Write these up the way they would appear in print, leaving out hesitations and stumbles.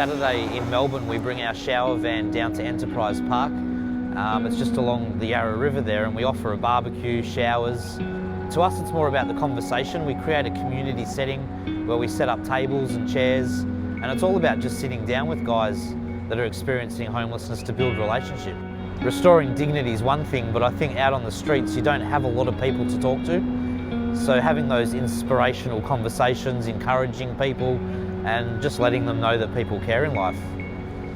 Saturday in Melbourne, we bring our shower van down to Enterprise Park. It's just along the Yarra River there, and we offer a barbecue, showers. To us, it's more about the conversation. We create a community setting where we set up tables and chairs, and it's all about just sitting down with guys that are experiencing homelessness to build relationship. Restoring dignity is one thing, but I think out on the streets, you don't have a lot of people to talk to. So having those inspirational conversations, encouraging people, and just letting them know that people care in life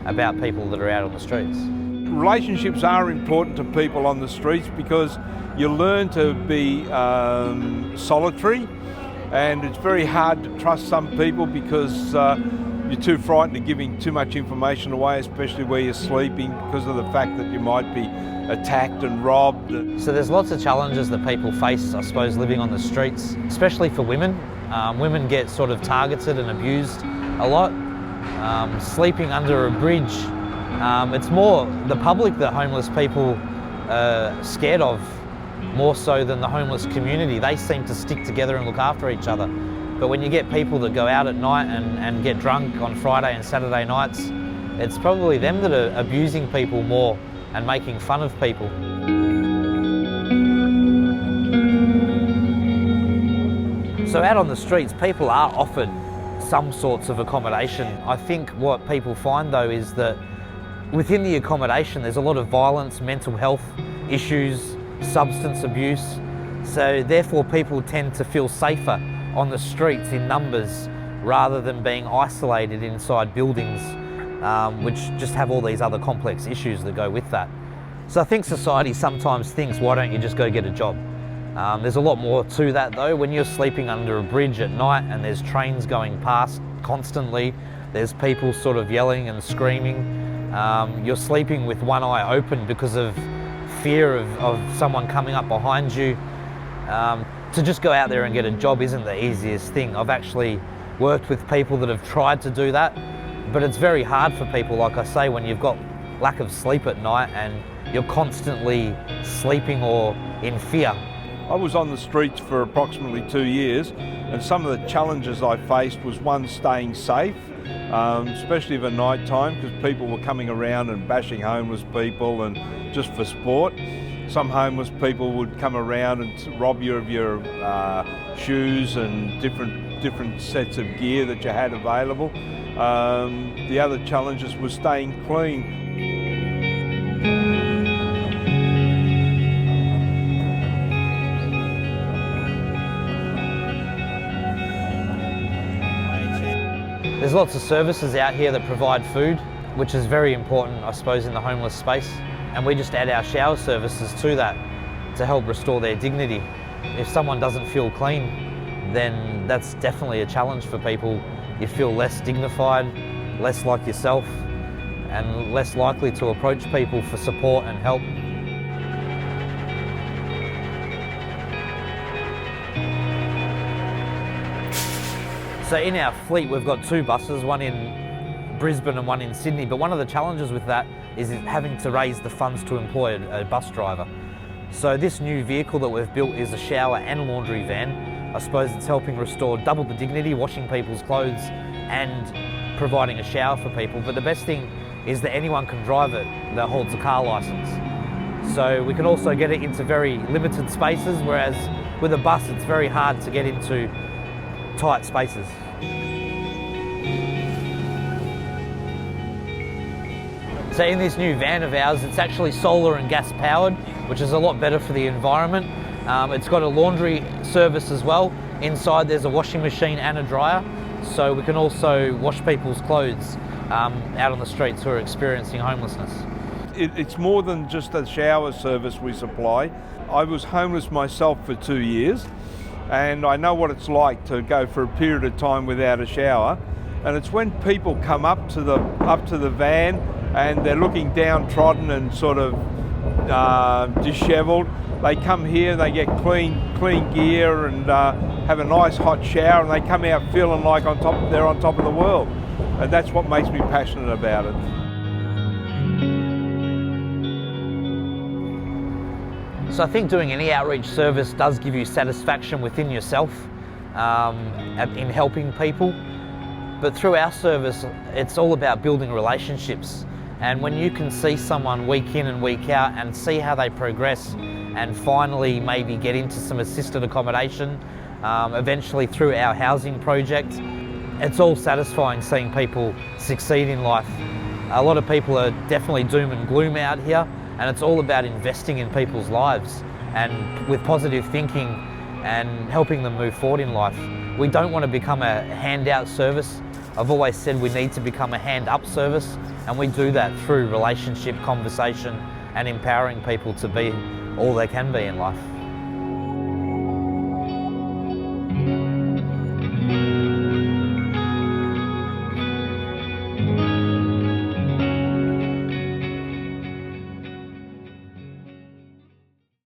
about people that are out on the streets. Relationships are important to people on the streets because you learn to be solitary, and it's very hard to trust some people because you're too frightened of giving too much information away, especially where you're sleeping, because of the fact that you might be attacked and robbed. So there's lots of challenges that people face, I suppose, living on the streets, especially for women. Women get sort of targeted and abused a lot. Sleeping under a bridge, it's more the public that homeless people are scared of, more so than the homeless community. They seem to stick together and look after each other. But when you get people that go out at night and get drunk on Friday and Saturday nights, it's probably them that are abusing people more and making fun of people. So out on the streets, people are offered some sorts of accommodation. I think what people find though is that within the accommodation there's a lot of violence, mental health issues, substance abuse. So therefore people tend to feel safer on the streets in numbers rather than being isolated inside buildings which just have all these other complex issues that go with that. So I think society sometimes thinks, why don't you just go get a job? There's a lot more to that though. When you're sleeping under a bridge at night and there's trains going past constantly, there's people sort of yelling and screaming, you're sleeping with one eye open because of fear of someone coming up behind you. To just go out there and get a job isn't the easiest thing. I've actually worked with people that have tried to do that, but it's very hard for people, like I say, when you've got lack of sleep at night and you're constantly sleeping or in fear. I was on the streets for approximately 2 years, and some of the challenges I faced was one, staying safe, especially at night time, because people were coming around and bashing homeless people and just for sport. Some homeless people would come around and rob you of your shoes and different sets of gear that you had available. The other challenges was staying clean. There's lots of services out here that provide food, which is very important, I suppose, in the homeless space. And we just add our shower services to that to help restore their dignity. If someone doesn't feel clean, then that's definitely a challenge for people. You feel less dignified, less like yourself, and less likely to approach people for support and help. So in our fleet, we've got 2 buses, one in Brisbane and one in Sydney, but one of the challenges with that is having to raise the funds to employ a bus driver. So this new vehicle that we've built is a shower and laundry van. I suppose it's helping restore double the dignity, washing people's clothes and providing a shower for people. But the best thing is that anyone can drive it that holds a car licence. So we can also get it into very limited spaces, whereas with a bus it's very hard to get into tight spaces. So in this new van of ours, it's actually solar and gas powered, which is a lot better for the environment. It's got a laundry service as well. Inside there's a washing machine and a dryer, so we can also wash people's clothes out on the streets who are experiencing homelessness. It's more than just a shower service we supply. I was homeless myself for 2 years, and I know what it's like to go for a period of time without a shower. And it's when people come up to the van and they're looking downtrodden and sort of dishevelled. They come here, they get clean gear and have a nice hot shower, and they come out feeling like they're on top of the world. And that's what makes me passionate about it. So I think doing any outreach service does give you satisfaction within yourself in helping people. But through our service, it's all about building relationships. And when you can see someone week in and week out and see how they progress and finally maybe get into some assisted accommodation, eventually through our housing project, it's all satisfying seeing people succeed in life. A lot of people are definitely doom and gloom out here, and it's all about investing in people's lives and with positive thinking and helping them move forward in life. We don't want to become a handout service. I've always said we need to become a hand-up service, and we do that through relationship, conversation, and empowering people to be all they can be in life.